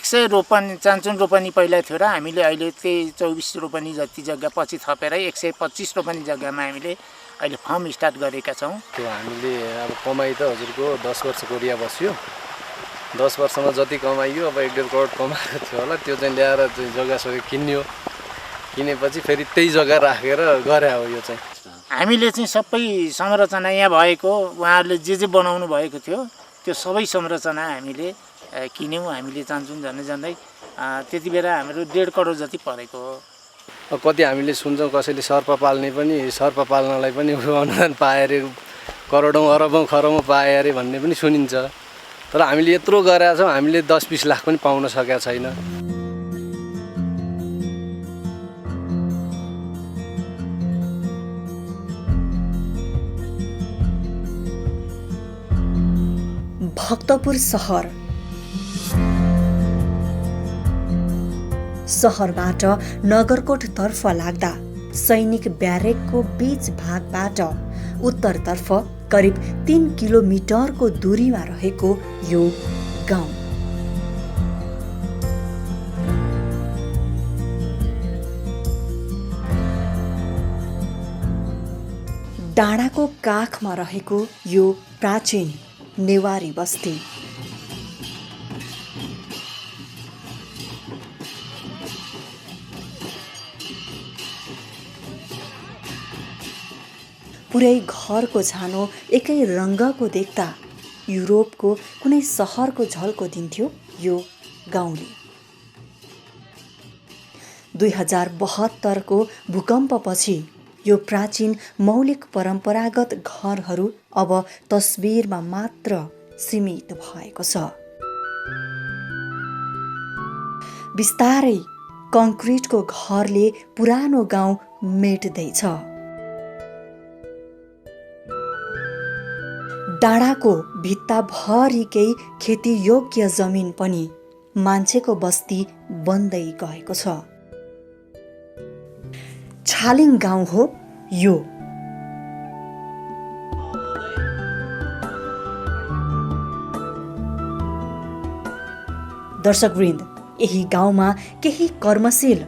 100 रोपनी चान्चुन रोपनी पहिला थियो र हामीले अहिले त्यही 24 रोपनी जति जग्गा पछि थपेर 125 रोपनी जग्गामा हामीले अहिले फार्म स्टार्ट गरेका छौँ। त्यो हामीले अब कमाइ त हजुरको 10 वर्षको रिया बस्यो। 10 वर्षमा जति कमाइयो अब 1.5 करोड कमाएको थियो होला, त्यो चाहिँ ल्याएर चाहिँ जग्गा किन्यो। किनेपछि फेरि त्यही जग्गा राखेर गरे हो। यो चाहिँ हामीले चाहिँ सबै संरचना यहाँ भएको उहाँहरूले जे बनाउनु भएको थियो त्यो सबै संरचना हामीले किन्यौँ। हामीले चान्चुन झन्डै त्यति बेला हाम्रो 1.5 करोड जति परेको हो। कति हामीले सुन्छौँ कसैले सर्प पाल्ने पनि सर्प पाल्नलाई पनि अनुदान पाए अरे, करोडौँ अरबौँ खरबौँ पाए अरे भन्ने पनि सुनिन्छ। तर हामीले यत्रो गरेका छौँ, हामीले 10-20 लाख पनि पाउन सकेका छैन। भक्तपुर सहरबाट नगरकोटतर्फ लाग्दा सैनिक ब्यारेकको बीच भागबाट उत्तरतर्फ करिब 3 किलोमिटरको दूरीमा रहेको यो गाउँ डाँडाको काखमा रहेको यो प्राचीन नेवारी बस्ती पुरै घरको छानो एकै रङ्गको देख्दा युरोपको कुनै सहरको झल्को दिन्थ्यो यो गाउँले। 2072 को भूकम्पपछि यो प्राचीन मौलिक परम्परागत घरहरू अब तस्बिरमा मात्र सीमित भएको छ। बिस्तारै कङ्क्रिटको घरले पुरानो गाउँ मेट्दैछ। डाँडाको भित्ताभरिकै खेतीयोग्य जमिन पनि मान्छेको बस्ती बन्दै गएको छ। छालिङ गाउँ हो यो। दर्शकवृन्द, यही गाउँमा केही कर्मशील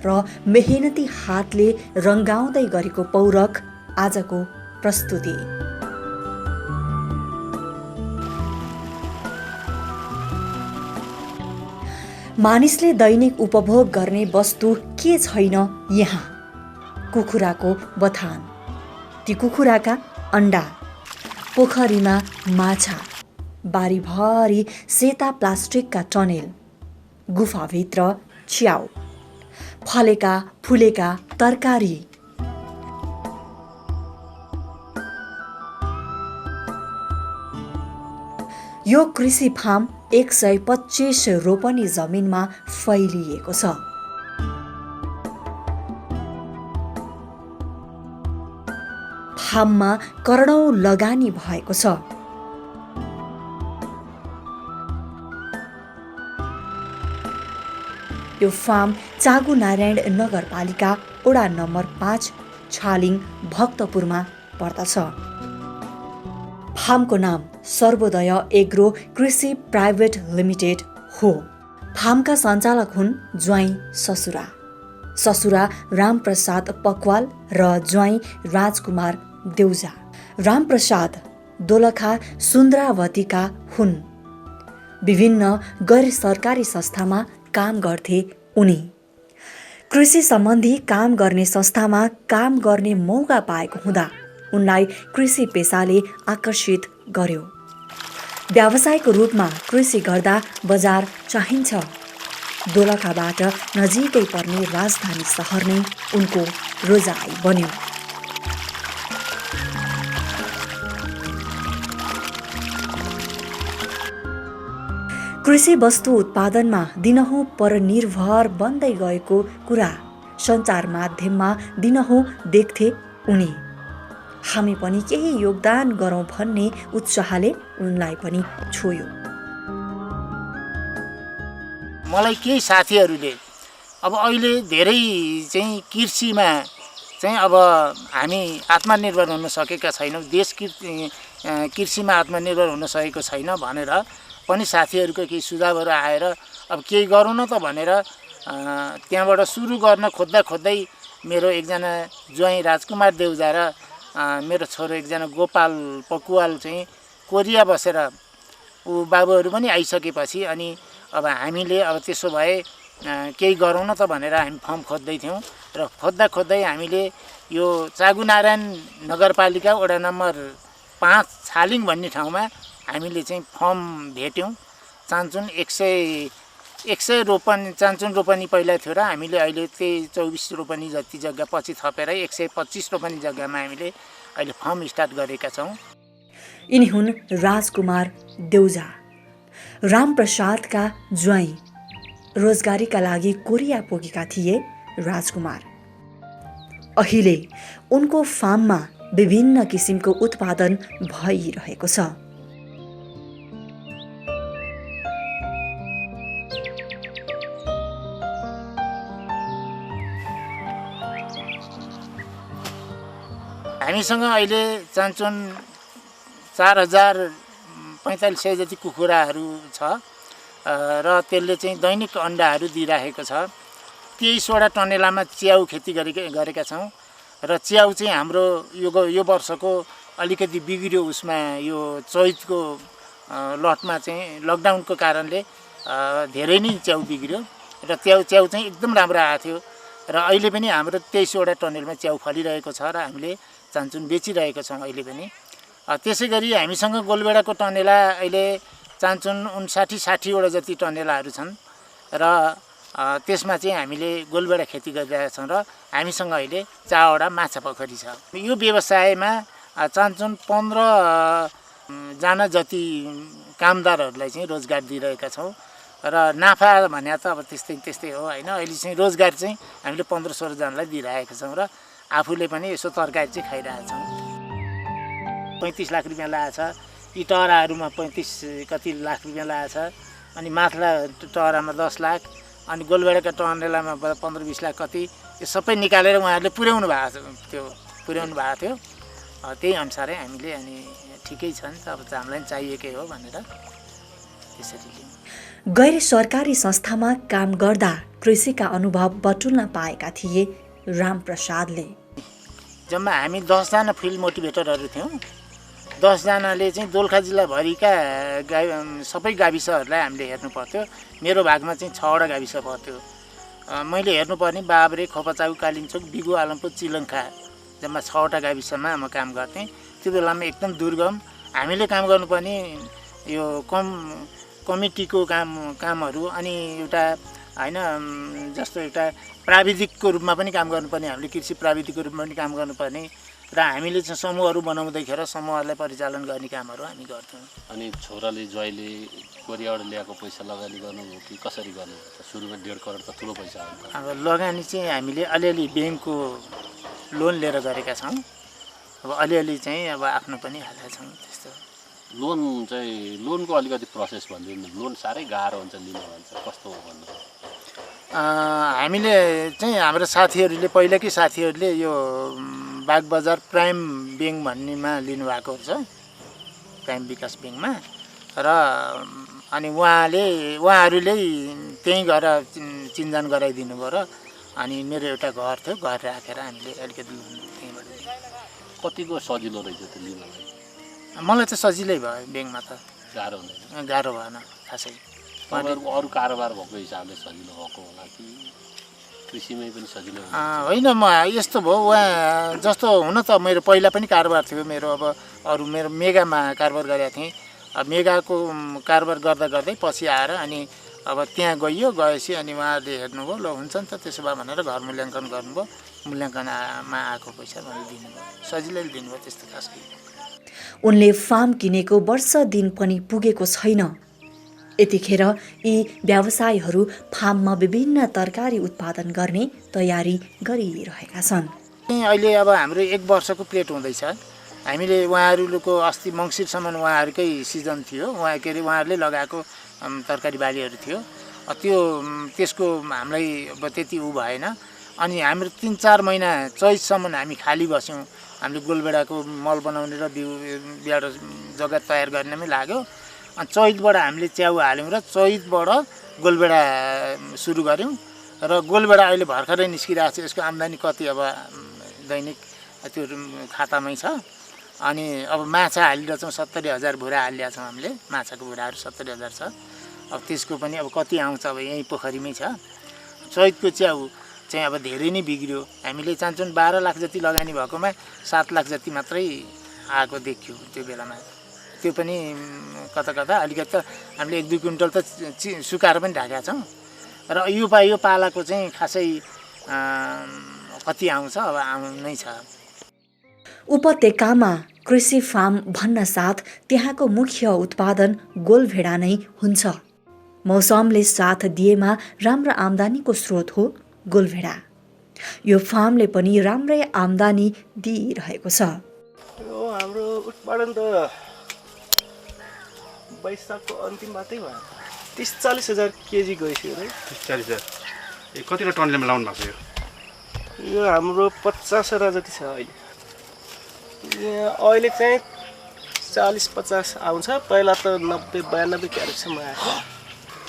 र मेहनती हातले रङ्गाउँदै गरेको पौरख आजको प्रस्तुति। मानिसले दैनिक उपभोग गर्ने वस्तु के छैन यहाँ? कुखुराको बथान, ती कुखुराका अण्डा, पोखरीमा माछा, बारीभरि सेता प्लास्टिकका टनेल, गुफाभित्र च्याउ, फलेका फुलेका तरकारी। यो कृषि फार्म 125 रोपनी जमिनमा फैलिएको छ। फार्ममा करोडौं लगानी भएको छ। यो फार्म चाँगुनारायण नगरपालिका वडा नम्बर 5 छालिङ भक्तपुरमा पर्दछ। फार्मको नाम सर्वोदय एग्रो कृषि प्राइभेट लिमिटेड हो। फार्मका सञ्चालक हुन् ज्वाइँ ससुरा, ससुरा रामप्रसाद पकवाल र ज्वाइँ राजकुमार देउजा। रामप्रसाद दोलखा सुन्द्रावतीका हुन्। विभिन्न गैर सरकारी संस्थामा काम गर्थे उनी। कृषि सम्बन्धी काम गर्ने संस्थामा काम गर्ने मौका पाएको हुँदा उनलाई कृषि पेसाले आकर्षित गर्यो। व्यावसायिक रूपमा कृषि गर्दा बजार चाहिन्छ। दोलखाबाट नजिकै पर्ने राजधानी सहर नै उनको रोजाइ बन्यो। कृषि वस्तु उत्पादनमा दिनहुँ परनिर्भर बन्दै गएको कुरा सञ्चार माध्यममा दिनहुँ देख्थे उनी। हामी पनि केही योगदान गरौँ भन्ने उत्साहले उनलाई पनि छोयो। मलाई केही साथीहरूले अब अहिले धेरै चाहिँ कृषिमा चाहिँ अब हामी आत्मनिर्भर हुन सकेका छैनौँ, देश कृषिमा आत्मनिर्भर हुन सकेको छैन भनेर पनि साथीहरूको केही सुझावहरू आएर अब केही गरौँ न त भनेर त्यहाँबाट सुरु गर्न खोज्दै मेरो एकजना ज्वाइँ राजकुमार देउजा र मेरो छोरो एकजना गोपाल पकुवाल चाहिँ कोरिया बसेर ऊ बाबुहरू पनि आइसकेपछि अनि अब हामीले अब त्यसो भए केही गरौँ न त भनेर हामी फर्म खोज्दै थियौँ र खोज्दै हामीले यो चागुनारायण नगरपालिका वडा नम्बर 5 छालिङ भन्ने ठाउँमा हामीले चाहिँ फर्म भेट्यौँ। चान्चुन 100 रोपनी चान्चुन रोपनी पहिला थियो र हामीले अहिले त्यही 24 रोपनी जति जग्गा पछि थपेर 125 रोपनी जग्गामा हामीले अहिले फर्म स्टार्ट गरेका छौँ। यिनी हुन् राजकुमार देउजा, रामप्रसादका ज्वाइँ। रोजगारीका लागि कोरिया पुगेका थिए राजकुमार। अहिले उनको फार्ममा विभिन्न किसिमको उत्पादन भइरहेको छ। हामीसँग अहिले चान्चुन 4000-4500 जति कुखुराहरू छ र त्यसले चाहिँ दैनिक अन्डाहरू दिइरहेको छ। 23वटा टनेलामा च्याउ खेती गरेका छौँ र च्याउ चाहिँ हाम्रो यो वर्षको अलिकति बिग्रियो। उसमा यो चैतको लटमा चाहिँ लकडाउनको कारणले धेरै नै च्याउ बिग्रियो र च्याउ चाहिँ एकदम राम्रो आएको थियो र अहिले पनि हाम्रो 23वटा टनेलमा च्याउ फलिरहेको छ र हामीले चान्चुन बेचिरहेको छौँ अहिले पनि। त्यसै गरी हामीसँग गोलबेडाको टनेला अहिले चान्चुन 59-60वटा जति टनेलाहरू छन् र त्यसमा चाहिँ हामीले गोलबेडा खेती गरिरहेका छौँ र हामीसँग अहिले 4वटा माछा पोखरी छ। यो व्यवसायमा चान्चुन 15 जना जति कामदारहरूलाई चाहिँ रोजगार दिइरहेका छौँ र नाफा भने त अब त्यस्तै हो होइन। अहिले चाहिँ रोजगार चाहिँ हामीले 15-16 जनालाई दिइरहेका छौँ र आफूले पनि यसो तरकारी चाहिँ खाइरहेका छौँ। 35 लाख रुपियाँ लागेको छ। यी टहराहरूमा 35 कति लाख रुपियाँ लागेको छ। अनि माथला टहरामा 10 लाख, अनि गोलबेडाका टनेलामा 15-20 लाख कति, यो सबै निकालेर उहाँहरूले पुर्याउनु भएको थियो। त्यही अनुसारै हामीले अनि ठिकै छ नि त, अब हामीलाई चाहिएकै हो भनेर त्यसरी लियौँ। गैर सरकारी संस्थामा काम गर्दा कृषिका अनुभव बटुल्न पाएका थिए रामप्रसादले। जम्मा हामी 10 जना फिल्ड मोटिभेटरहरू थियौँ। 10 जनाले चाहिँ दोलखा जिल्लाभरिका सबै गाविसहरूलाई हामीले हेर्नु पर्थ्यो। मेरो भागमा चाहिँ 6वटा गाविस पर्थ्यो। मैले हेर्नुपर्ने बाबरे, खोपाचाउ, कालिम्चोक, बिगु, आलमपुर, चिलङ्खा जम्मा 6वटा गाविसमा म काम गर्थेँ। त्यो बेलामा एकदम दुर्गम। हामीले काम गर्नुपर्ने यो कमिटीको कामहरू अनि एउटा होइन जस्तो एउटा प्राविधिकको रूपमा पनि काम गर्नुपर्ने, हामीले कृषि प्राविधिकको रूपमा पनि काम गर्नुपर्ने र हामीले चाहिँ समूहहरू बनाउँदैखेर समूहहरूलाई परिचालन गर्ने कामहरू हामी गर्थ्यौँ। अनि छोराले ज्वाइँले कोरियाबाट ल्याएको पैसा लगानी गर्नुभयो कि कसरी गर्नु? सुरुमा 1.5 करोड त ठुलो पैसा हो। अब लगानी चाहिँ हामीले अलिअलि ब्याङ्कको लोन लिएर गरेका छौँ। अब अलिअलि चाहिँ अब आफ्नो पनि हालेका छौँ। त्यस्तो लोनको अलिकति प्रोसेस भनिदिनु। लोन साह्रै गाह्रो हुन्छ लिनु भन्छ, कस्तो हो भन्नु? हामीले चाहिँ हाम्रो साथीहरूले पहिलाकै साथीहरूले यो बागबजार प्राइम ब्याङ्क भन्नेमा लिनुभएको छ, प्राइम विकास ब्याङ्कमा। र अनि उहाँहरूले त्यहीँ गएर चिन्जान गराइदिनु भयो र अनि मेरो एउटा घर थियो, घर राखेर हामीले अलिकति लोन त्यहीँबाट। कतिको सजिलो रहेछ त्यो लिनलाई? मलाई त सजिलै भयो, ब्याङ्कमा त गाह्रो हुँदैन? गाह्रो भएन खासै। अरू कारोबार भएको हिसाबले सजिलो भएको होला कि कृषिमै पनि सजिलो? होइन, म यस्तो भयो, उहाँ जस्तो हुन त मेरो पहिला पनि कारोबार थियो मेरो। अब अरू मेरो मेगामा कारोबार गरेको थिएँ। अब मेगाको कारोबार गर्दै पछि आएर अनि अब त्यहाँ गएपछि अनि उहाँहरूले हेर्नुभयो, ल हुन्छ नि त त्यसो भए भनेर घर मूल्याङ्कन गर्नुभयो। मूल्याङ्कनमा आएको पैसा मैले दिनुभयो, सजिलै दिनुभयो, त्यस्तो खासै। उनले फार्म किनेको वर्ष दिन पनि पुगेको छैन। यतिखेर यी व्यवसायीहरू फार्ममा विभिन्न तरकारी उत्पादन गर्ने तयारी गरिरहेका छन्। अहिले अब हाम्रो 1 वर्षको प्लेट हुँदैछ। हामीले उहाँहरूको अस्ति मङ्सिरसम्म उहाँहरूकै सिजन थियो, उहाँहरूले लगाएको तरकारी बालीहरू थियो। त्यसको हामीलाई अब त्यति भएन। अनि हाम्रो 3-4 महिना चैतसम्म हामी खाली बस्यौँ। हामीले गोलबेडाको मल बनाउने र बिउ जग्गा तयार गर्नेमै लाग्यो। अनि चैतबाट हामीले च्याउ हाल्यौँ र चैतबाट गोलबेडा सुरु गऱ्यौँ र गोलबेडा अहिले भर्खरै निस्किरहेको छ। यसको आम्दानी कति अब दैनिक त्यो खातामै छ। अनि अब माछा हालिरहेछौँ 70,000 भुरा हालिरहेको छौँ हामीले। माछाको भुराहरू 70,000 छ। अब त्यसको पनि अब कति आउँछ अब यहीँ पोखरीमै छ। चैतको च्याउ चाहिँ अब धेरै नै बिग्रियो। हामीले चाहन्छौँ 12 लाख जति लगानी भएकोमा 7 लाख जति मात्रै आएको देखियो त्यो बेलामा। त्यो पनि कता अलिकति त हामीले 1-2 क्विन्टल त सुकाएर पनि ढाकेका छौँ। र यो पालाको चाहिँ खासै कति आउँछ अब आउनै छ। उपत्यकामा कृषि फार्म भन्न साथ त्यहाँको मुख्य उत्पादन गोलभेडा नै हुन्छ। मौसमले साथ दिएमा राम्रो आम्दानीको स्रोत हो गोलभेडा। यो फार्मले पनि राम्रै आम्दानी दिइरहेको छ। यो हाम्रो उत्पादन त वैशाखको अन्तिमबाटै भयो। 30-40 हजार केजी गइसक्यो है। 30-40 हजार। कतिवटा टनले लाउनु भएको छ यो हाम्रो 50 वटा जति छ अहिले। अहिले चाहिँ 40-50 आउँछ। पहिला त 90-92 क्यारेटसम्म आएको।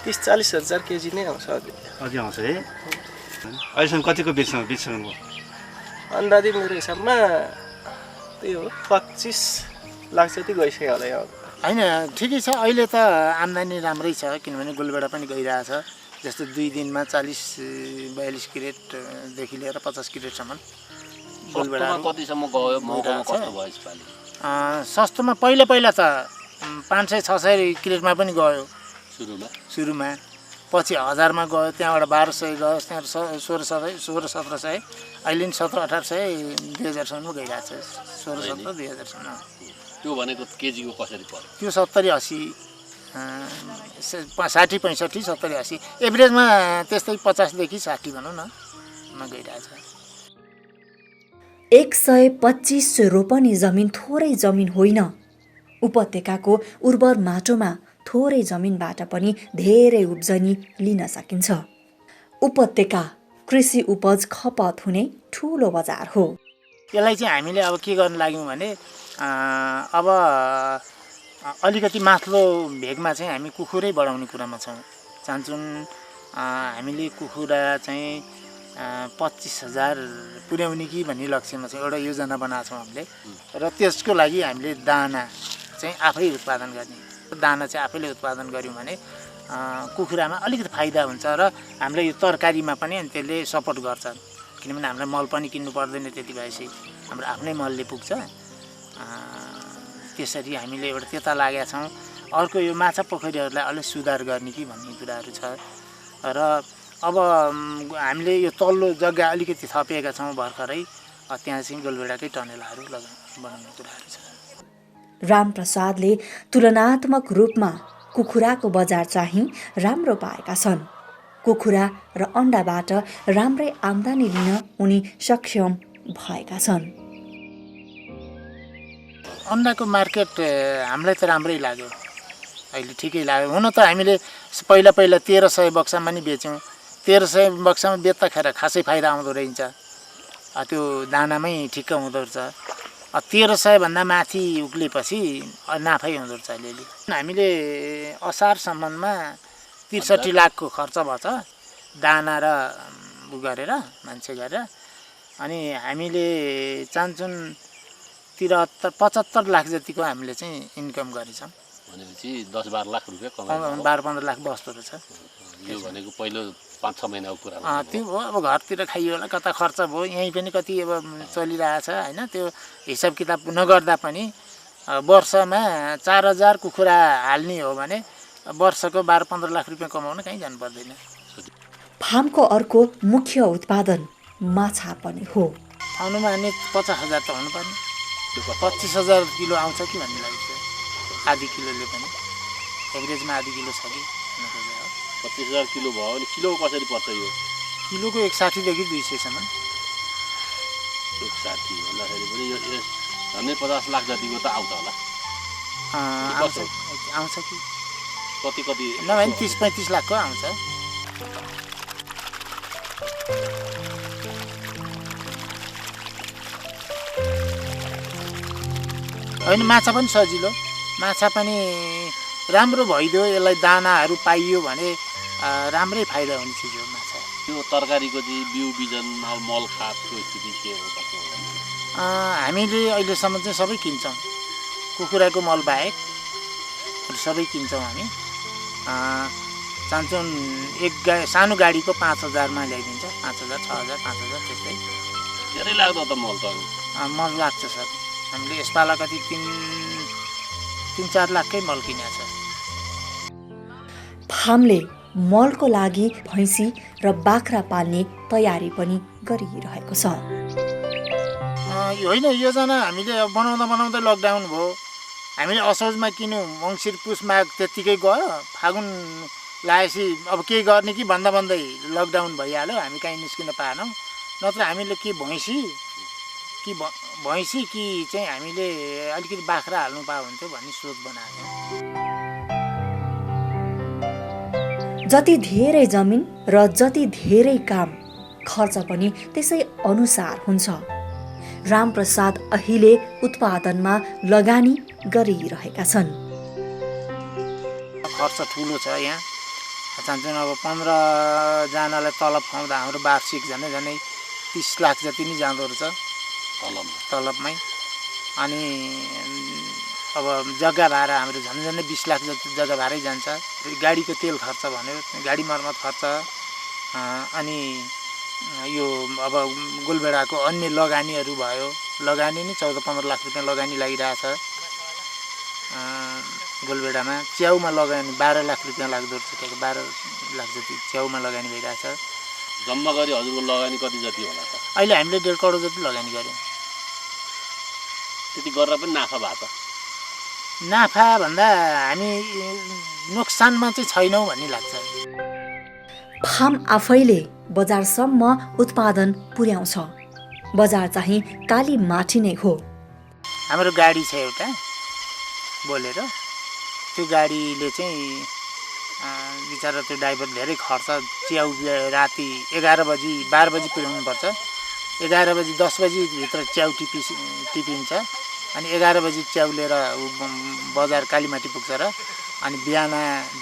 30-40 हजार केजी नै आउँछ अझै आउँछ है। अहिलेसम्म कतिको बेच्नु भयो? अन्दाजी मेरो हिसाबमा त्यही हो 25 लाख जति गइसक्यो होला यहाँ। होइन ठिकै छ। अहिले त आम्दानी राम्रै छ किनभने गोलबेडा पनि गइरहेछ। जस्तो 2 दिनमा 40-42 क्रेटदेखि लिएर 50 क्रेटसम्म गोलबेडा कतिसम्म गयो मौकामा कस्तो भयो यसपालि? सस्तोमा पहिला त 500-600 क्रेटमा पनि गयो सुरुमा। पछि 1000मा गयो, त्यहाँबाट 1200 गयो, त्यहाँ 1600-1700 अहिले नि 1700-1800 2000सम्म गइरहेको छ। 1600-1700 2000सम्म। त्यो भनेको केजीको कसरी पर्यो? त्यो 70-80 60-65 70-80 एभरेजमा त्यस्तै 50देखि 60 भनौँ न गइरहेछ। 125 रोपनी जमिन थोरै जमिन होइन। उपत्यकाको उर्वर माटोमा थोरै जमिनबाट पनि धेरै उब्जनी लिन सकिन्छ। उपत्यका कृषि उपज खपत हुने ठुलो बजार हो। यसलाई चाहिँ हामीले अब के गर्न लाग्यौँ भने अब अलिकति माथिल्लो भेगमा चाहिँ हामी कुखुरै बढाउने कुरामा छौँ। चाहन्छौँ हामीले कुखुरा चाहिँ 25,000 पुर्याउने कि भन्ने लक्ष्यमा चाहिँ एउटा योजना बनाएको छौँ हामीले। र त्यसको लागि हामीले दाना चाहिँ आफै उत्पादन गर्ने। दाना चाहिँ आफैले उत्पादन गऱ्यौँ भने कुखुरामा अलिकति फाइदा हुन्छ र हामीलाई यो तरकारीमा पनि अनि त्यसले सपोर्ट गर्छ। किनभने हामीलाई मल पनि किन्नु पर्दैन। त्यति भएपछि हाम्रो आफ्नै मलले पुग्छ। त्यसरी हामीले एउटा त्यता लागेका छौँ। अर्को यो माछा पोखरीहरूलाई अलिक सुधार गर्ने कि भन्ने कुराहरू छ। र अब हामीले यो तल्लो जग्गा अलिकति थपिएका छौँ भर्खरै। त्यहाँ चाहिँ गोलभेडाकै टनेलाहरू बनाउने कुराहरू छ। रामप्रसादले तुलनात्मक रूपमा कुखुराको बजार चाहिँ राम्रो पाएका छन्। कुखुरा र अन्डाबाट राम्रै आम्दानी लिन उनी सक्षम भएका छन्। अन्डाको मार्केट हामीलाई त राम्रै लाग्यो। अहिले ठिकै लाग्यो। हुन त हामीले पहिला 1300 बक्सामा नि बेच्यौँ। 1300 बक्सामा बेच्दाखेरि खासै फाइदा आउँदो रहेछ। त्यो दानामै ठिक्क हुँदो रहेछ। 1300 भन्दा माथि उक्लेपछि नाफै हुँदो रहेछ अलिअलि। हामीले असारसम्ममा 63 लाखको खर्च भएछ दाना र उ गरेर मान्छे गरेर। अनि हामीले चाहन्छौँ 75 लाख जतिको हामीले चाहिँ इन्कम गरेछौँ। भनेपछि 10-12 लाख रुपियाँ कमाइ 12-15 लाख बस्दो रहेछ। यो भनेको पहिलो 5-6 महिनाको कुरा हो। त्यो हो। अब घरतिर खाइयो होला, कता खर्च भयो, यहीँ पनि कति अब चलिरहेछ होइन। त्यो हिसाब किताब नगर्दा पनि वर्षमा 4000 कुखुरा हाल्ने हो भने वर्षको 12-15 लाख रुपियाँ कमाउन कहीँ जानु पर्दैन। फार्मको अर्को मुख्य उत्पादन माछा पनि हो। अनुमानित 50,000 त हुनुपर्ने। 25,000 किलो आउँछ कि भन्ने लाग्छ। आधी किलोले पनि एभरेजमा आधी किलो छ कि 25,000 किलो भयो भने किलो कसरी पर्छ? यो किलोको 160 देखि 200सम्म। 160 भन्दाखेरि पनि यो झन्डै 50 लाख जतिको त आउँछ होला। आउँछ कि कति नभए 30-35 लाखको आउँछ। होइन माछा पनि सजिलो। माछा पनि राम्रो भइदियो, यसलाई दानाहरू पाइयो भने राम्रै फाइदा हुने चिज हो माछा। त्यो तरकारीको चाहिँ बिउ बिजन मल खादको स्थिति के हो कस्तो हो? हामीले अहिलेसम्म चाहिँ सबै किन्छौँ, कुखुराको मल बाहेक सबै किन्छौँ हामी। चाहन्छौँ सानो गाडीको 5,000मा ल्याइदिन्छ, 5,000, 6,000, 5,000 त्यस्तै। धेरै लाग्दो त मल त मल लाग्छ सर, हामीले यसपाला कति 3-4 लाखकै मल किनेको छ। फार्मले मलको लागि भैँसी र बाख्रा पाल्ने तयारी पनि गरिरहेको छ। होइन, योजना हामीले बनाउँदा लकडाउन भयो। हामीले असोजमा किन्यौँ, मङ्सिर पुस माघ त्यत्तिकै गयो, फागुन लागेपछि अब के गर्ने कि भन्दै लकडाउन भइहाल्यो, हामी कहीँ निस्किन पाएनौँ। नत्र हामीले के भैँसी कि चाहिँ हामीले अलिकति बाख्रा हाल्नु पायो हुन्थ्यो भन्ने सोच बनाएको। जति धेरै जमिन र जति धेरै काम, खर्च पनि त्यसै अनुसार हुन्छ। रामप्रसाद अहिले उत्पादनमा लगानी गरिरहेका छन्। खर्च ठुलो छ यहाँ। चाहन्छौँ अब 15जनालाई तलब खुवाउँदा हाम्रो वार्षिक झन्डै 30 लाख जति नै जाँदो रहेछ तलबमै। अनि अब जग्गा भाडा हाम्रो झन्डै 20 लाख जति जग्गा भाडै जान्छ। गाडीको तेल खर्च भन्यो, गाडी मर्मत खर्च, अनि यो अब गोलबेडाको अन्य लगानीहरू भयो। लगानी नै 14-15 लाख रुपियाँ लगानी लागिरहेछ। गोलबेडामा च्याउमा लगानी 12 लाख रुपियाँ लाग्दो रहेछ, त्यहाँको 12 लाख जति च्याउमा लगानी भइरहेछ। जम्मा गरी हजुरको लगानी कति जति होला त? अहिले हामीले 1.5 करोड जति लगानी गऱ्यौँ। त्यति गरेर पनि नाफा भएको छ? नाफा भन्दा हामी नोक्सानमा चाहिँ छैनौँ भन्ने लाग्छ। फार्म आफैले बजारसम्म उत्पादन पुर्याउँछ। बजार चाहिँ काली माटी नै हो। हाम्रो गाडी छ एउटा बोलेरो, त्यो गाडीले चाहिँ बिचरा त्यो ड्राइभर धेरै खर्च। च्याउ राति 11 बजी 12 बजी पुर्याउनुपर्छ। 11 बजी 10 बजीभित्र च्याउ टिपिन्छ। अनि 11 बजी च्याउ लिएर बजार कालीमाटी पुग्छ र अनि बिहान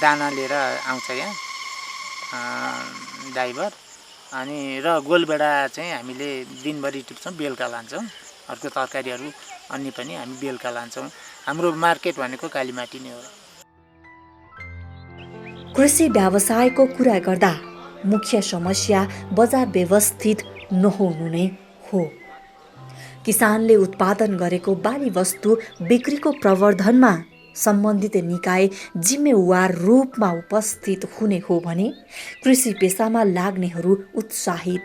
दाना लिएर आउँछ यहाँ ड्राइभर। अनि र गोलबेडा चाहिँ हामीले दिनभरि टिप्छौँ, बेलुका लान्छौँ। अर्को तरकारीहरू अन्य पनि हामी बेलुका लान्छौँ। हाम्रो मार्केट भनेको कालीमाटी नै हो। कृषि व्यवसायको कुरा गर्दा मुख्य समस्या बजार व्यवस्थित नहुनु नै हो। किसानले उत्पादन गरेको बाली वस्तु बिक्रीको प्रवर्धनमा सम्बन्धित निकाय जिम्मेवार रूपमा उपस्थित हुने हो भने कृषि पेसामा लाग्नेहरू उत्साहित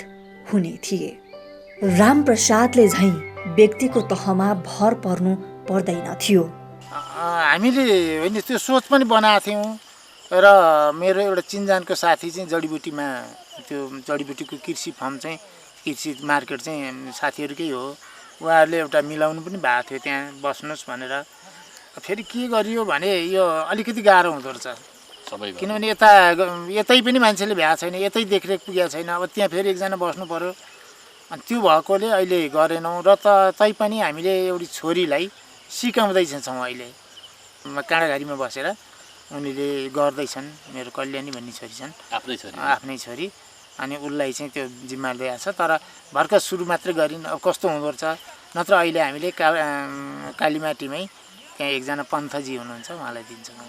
हुने थिए। रामप्रसादले झैँ व्यक्तिको तहमा भर पर्नु पर्दैन थियो। हामीले होइन त्यो सोच पनि बनाएको थियौँ। र मेरो एउटा चिनजानको साथी चाहिँ जडीबुटीमा, त्यो जडीबुटीको कृषि फार्म चाहिँ कृषि मार्केट चाहिँ साथीहरूकै हो। उहाँहरूले एउटा मिलाउनु पनि भएको थियो त्यहाँ बस्नुहोस् भनेर। फेरि के गरियो भने यो अलिकति गाह्रो हुँदो रहेछ, किनभने यतै पनि मान्छेले भ्याएको छैन, यतै देखरेख पुगेको छैन। अब त्यहाँ फेरि एकजना बस्नु पर्यो। अनि त्यो भएकोले अहिले गरेनौँ। र तैपनि हामीले एउटी छोरीलाई सिकाउँदैछौँ अहिले काँडाघारीमा बसेर। उनीले गर्दैछन्, मेरो कल्याणी भन्ने छोरी छन्, आफ्नै छोरी। अनि उसलाई चाहिँ त्यो जिम्मा ल्याएको छ। तर भर्खर सुरु मात्रै गरिन्, अब कस्तो हुँदो रहेछ। नत्र अहिले हामीले कालीमाटीमै त्यहाँ एकजना पन्थजी हुनुहुन्छ, उहाँलाई दिन्छौँ।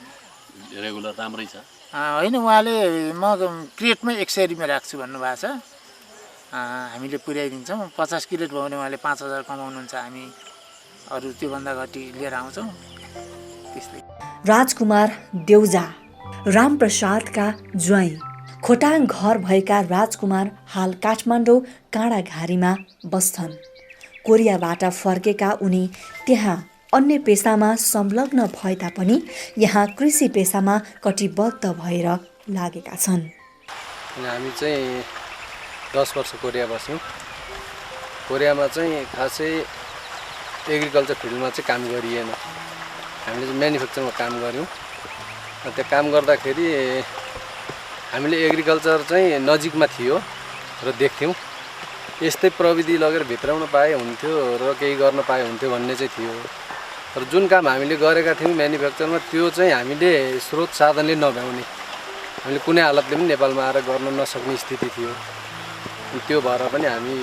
रेगुलर राम्रै छ होइन, उहाँले म क्रेटमै 1 सयमा राख्छु भन्नुभएको छ। हामीले पुर्याइदिन्छौँ। 50 क्रेट भयो भने उहाँले 5,000 कमाउनुहुन्छ। हामी अरू त्योभन्दा घटी लिएर आउँछौँ। त्यस्तै। राजकुमार देउजा रामप्रसादका ज्वाइँ। खोटाङ घर भएका राजकुमार हाल काठमाडौँ काँडाघारीमा बस्छन्। कोरियाबाट फर्केका उनी त्यहाँ अन्य पेसामा संलग्न भए तापनि यहाँ कृषि पेसामा कटिबद्ध भएर लागेका छन्। हामी चाहिँ 10 वर्ष कोरिया बस्यौँ। कोरियामा चाहिँ खासै एग्रिकल्चर फिल्डमा चाहिँ काम गरिएन। हामीले चाहिँ म्यानुफ्याक्चरमा काम गऱ्यौँ। त्यो काम गर्दाखेरि हामीले एग्रिकल्चर चाहिँ नजिकमा थियो र देख्थ्यौँ। यस्तै प्रविधि लगेर भित्राउन पाए हुन्थ्यो र केही गर्न पाए हुन्थ्यो भन्ने चाहिँ थियो। तर जुन काम हामीले गरेका थियौँ म्यानुफ्याक्चरमा त्यो चाहिँ हामीले स्रोत साधनले नभ्याउने, हामीले कुनै हालतले पनि नेपालमा आएर गर्न नसक्ने स्थिति थियो। त्यो भएर पनि हामी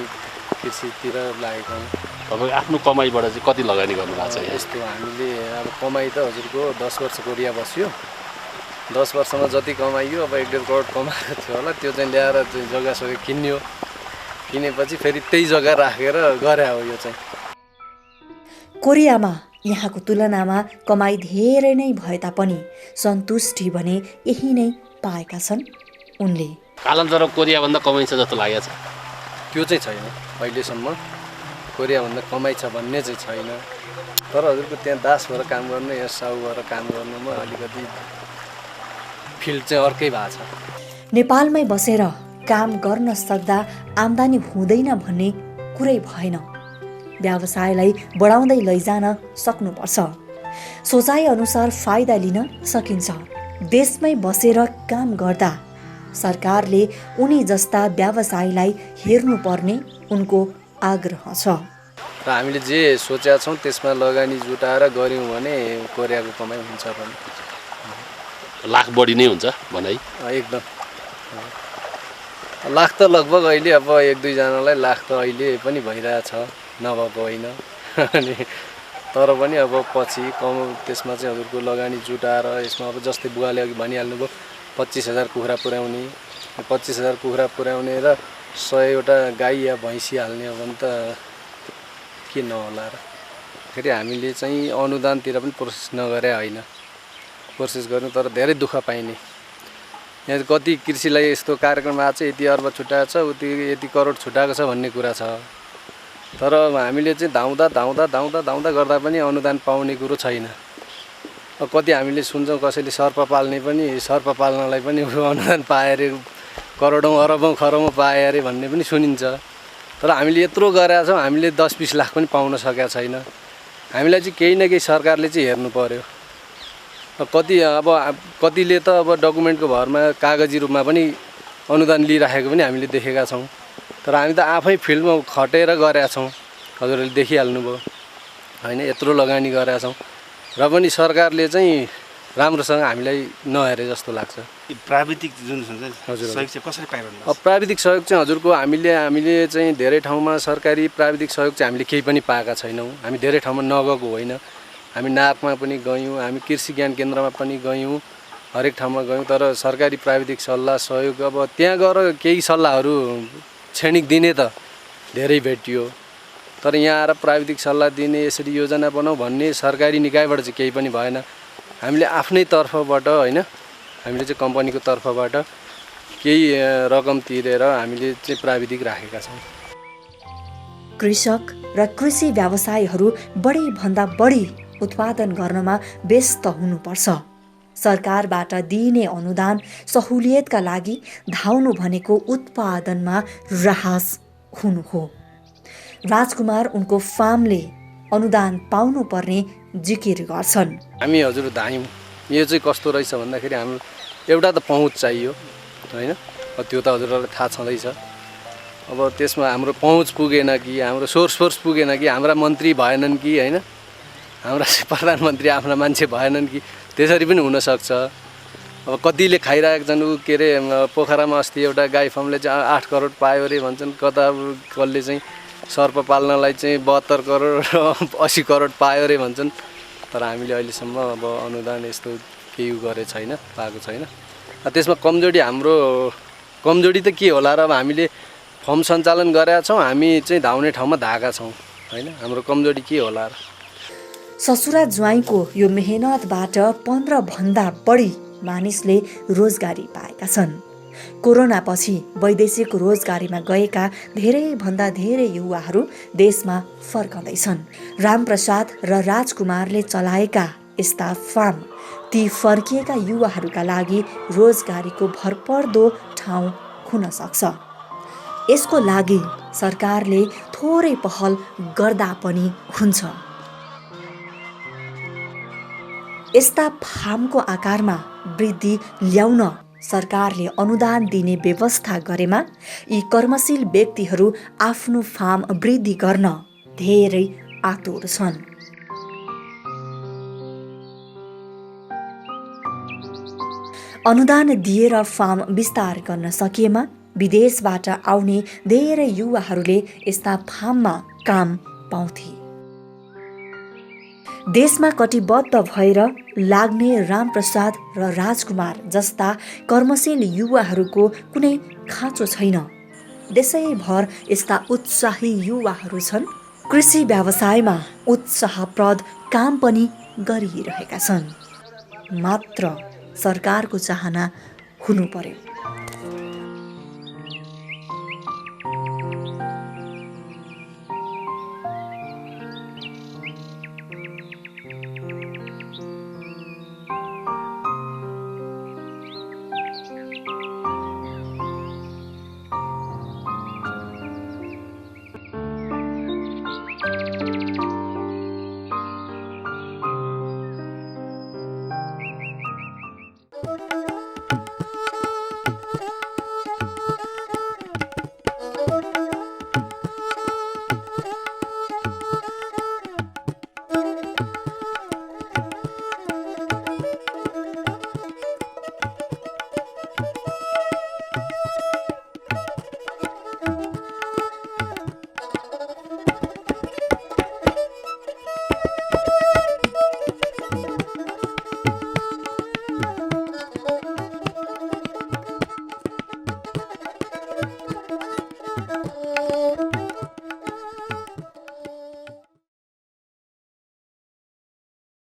कृषितिर लागेका हौँ। तपाईँको आफ्नो कमाइबाट चाहिँ कति लगानी गर्नुभएको छ यहाँ? यस्तो हामीले अब कमाइ त हजुरको 10 वर्ष कोरिया बस्यो। 10 वर्षमा जति कमाइयो अब 1.5 करोड कमाएको थियो होला, त्यो चाहिँ ल्याएर चाहिँ जग्गा सबै किन्यो। किनेपछि फेरि त्यही जग्गा राखेर गरे हो यो चाहिँ। कोरियामा यहाँको तुलनामा कमाई धेरै नै भए तापनि सन्तुष्टि भने यही नै पाएका छन् उनले। कालान्तरमा कोरियाभन्दा कमाइन्छ जस्तो लागेको छ? त्यो चाहिँ छैन अहिलेसम्म, कोरियाभन्दा कमाइ छ भन्ने चाहिँ छैन। तर हजुरको त्यहाँ दास भएर काम गर्नु, यहाँ साउ भएर काम गर्नुमा अलिकति फिल्ड चाहिँ अर्कै भएको छ। नेपालमै बसेर काम गर्न सक्दा आम्दानी हुँदैन भन्ने कुरै भएन। व्यवसायलाई बढाउँदै लैजान सक्नुपर्छ। सोचाइ अनुसार फाइदा लिन सकिन्छ। देशमै बसेर काम गर्दा सरकारले उनी जस्ता व्यवसायलाई हेर्नुपर्ने उनको आग्रह छ। र हामीले जे सोचेका छौँ त्यसमा लगानी जुटाएर गऱ्यौँ भने कोरियाको कमाइ हुन्छ भने लाख बढी नै हुन्छ भनाइ? एकदम लाख त लगभग अहिले अब 1-2 जनालाई लाख त अहिले पनि भइरहेछ, नभएको होइन। अनि तर पनि अब पछि त्यसमा चाहिँ हजुरको लगानी जुटाएर यसमा अब जस्तै बुवाले अघि भनिहाल्नु भयो 25,000 कुखुरा पुर्याउने, 25,000 कुखुरा पुर्याउने र 100वटा गाई या भैँसी हाल्ने हो भने त के नहोला र। फेरि हामीले चाहिँ अनुदानतिर पनि प्रोसेस नगरे होइन, प्रोसेस गर्नु तर धेरै दुःख पाइने। यहाँ कति कृषिलाई यस्तो कार्यक्रम आएको छ, यति अर्ब छुट्याएको छ, उति यति करोड छुट्याएको छ भन्ने कुरा छ। तर हामीले चाहिँ धाउँदा गर्दा पनि अनुदान पाउने कुरो छैन। कति हामीले सुन्छौँ कसैले सर्प पाल्ने पनि, सर्प पाल्नलाई पनि अनुदान पाए अरे, करोडौँ अरबौँ खरबौँ पाए अरे भन्ने पनि सुनिन्छ। तर हामीले यत्रो गरेका छौँ, हामीले 10-20 लाख पनि पाउन सकेका छैन। हामीलाई चाहिँ केही न केही सरकारले चाहिँ हेर्नु पर्यो। कतिले त अब डकुमेन्टको भरमा कागजी रूपमा पनि अनुदान लिइराखेको पनि हामीले देखेका छौँ। तर हामी त आफै फिल्डमा खटेर गरेका छौँ, हजुरहरूले देखिहाल्नुभयो होइन, यत्रो लगानी गरेका छौँ र पनि सरकारले चाहिँ राम्रोसँग हामीलाई नहेरे जस्तो लाग्छ। प्राविधिक जुन हजुर सहयोग चाहिँ कसरी पाइरहनु? अब प्राविधिक सहयोग चाहिँ हजुरको हामीले चाहिँ धेरै ठाउँमा सरकारी प्राविधिक सहयोग चाहिँ हामीले केही पनि पाएका छैनौँ। हामी धेरै ठाउँमा नगएको होइन, हामी नाकमा पनि गयौँ, हामी कृषि ज्ञान केन्द्रमा पनि गयौँ, हरेक ठाउँमा गयौँ। तर सरकारी प्राविधिक सल्लाह सहयोग अब त्यहाँ गएर केही सल्लाहहरू क्षणिक दिने त धेरै भेटियो, तर यहाँ आएर प्राविधिक सल्लाह दिने, यसरी योजना बनाऊ भन्ने सरकारी निकायबाट चाहिँ केही पनि भएन। हामीले आफ्नै तर्फबाट होइन, हामीले चाहिँ कम्पनीको तर्फबाट केही रकम तिरेर हामीले चाहिँ प्राविधिक राखेका छौँ। कृषक र कृषि व्यवसायीहरू बढीभन्दा बढी उत्पादन गर्नमा व्यस्त हुनुपर्छ। सरकारबाट दिइने अनुदान सहुलियतका लागि धाउनु भनेको उत्पादनमा राहत हुनु हो। राजकुमार उनको फार्मले अनुदान पाउनुपर्ने जिकिर गर्छन्। हामी हजुर धायौँ, यो चाहिँ कस्तो रहेछ भन्दाखेरि हाम्रो एउटा त पहुँच चाहियो होइन, त्यो त हजुरहरूलाई थाहा छँदैछ। अब त्यसमा हाम्रो पहुँच पुगेन कि, हाम्रो सोर्स पुगेन कि, हाम्रा मन्त्री भएनन् कि होइन, हाम्रा प्रधानमन्त्री आफ्ना मान्छे भएनन् कि, त्यसरी पनि हुनसक्छ। अब कतिले खाइरहेको छन्, के अरे पोखरामा अस्ति एउटा गाई फार्मले चाहिँ 8 करोड पायो अरे भन्छन्, कता कसले चाहिँ सर्प पाल्नलाई चाहिँ 72 करोड 80 करोड पायो अरे भन्छन्। तर हामीले अहिलेसम्म अब अनुदान यस्तो केही गरे छैन, पाएको छैन। त्यसमा हाम्रो कमजोरी त के होला र? अब हामीले फर्म सञ्चालन गरेका छौँ, हामी चाहिँ धाउने ठाउँमा धाएका छौँ होइन, हाम्रो कमजोरी के होला र? ससुरा ज्वाइँको यो मेहनतबाट 15 भन्दा बढी मानिसले रोजगारी पाएका छन्। कोरोनापछि वैदेशिक रोजगारीमा गएका धेरैभन्दा धेरै युवाहरू देशमा फर्कँदैछन्। रामप्रसाद र राजकुमारले चलाएका यस्ता फार्म ती फर्किएका युवाहरूका लागि रोजगारीको भरपर्दो ठाउँ हुन सक्छ। यसको लागि सरकारले थोरै पहल गर्दा पनि हुन्छ। यस्ता फार्मको आकारमा वृद्धि ल्याउन सरकारले अनुदान दिने व्यवस्था गरेमा यी कर्मशील व्यक्तिहरू आफ्नो फार्म वृद्धि गर्न धेरै आतुर छन्। अनुदान दिएर फार्म विस्तार गर्न सकिएमा विदेशबाट आउने धेरै युवाहरूले यस्ता फार्ममा काम पाउँथे। देशमा कटिबद्ध भएर लाग्ने रामप्रसाद र राजकुमार जस्ता कर्मशील युवाहरूको कुनै खाँचो छैन। देशैभर यस्ता उत्साही युवाहरू छन्। कृषि व्यवसायमा उत्साहप्रद काम पनि गरिरहेका छन्। मात्र सरकारको चाहना हुनु पर्यो।